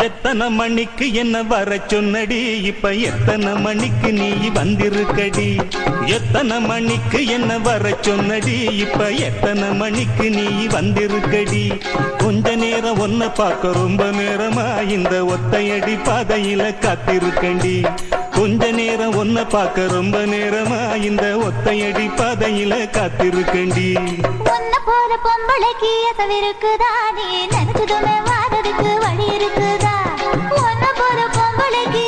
எத்தனை மணிக்கு என்ன வர சொன்னடி, இப்ப எத்தனை மணிக்கு நீ வந்திருக்கடி? எத்தனை மணிக்கு என்ன வர சொன்னடி, இப்ப எத்தனை மணிக்கு நீ வந்திருக்கடி? கொஞ்ச நேரம் ஒன்ன பார்க்க ரொம்ப நேரமா இந்த ஒத்தையடி பாதையில காத்திருக்கண்டி. கொஞ்ச நேரம் ஒன்ன பார்க்க ரொம்ப நேரமா இந்த ஒத்தையடி பாதையில காத்திருக்கண்டி. ஒன்ன போல பொம்பளைக்கு எசவிருக்குதா, நீ நினைச்சதுமே வாரதுக்கு வழி இருக்குதா? ஒன்ன போல பொம்பளைக்கு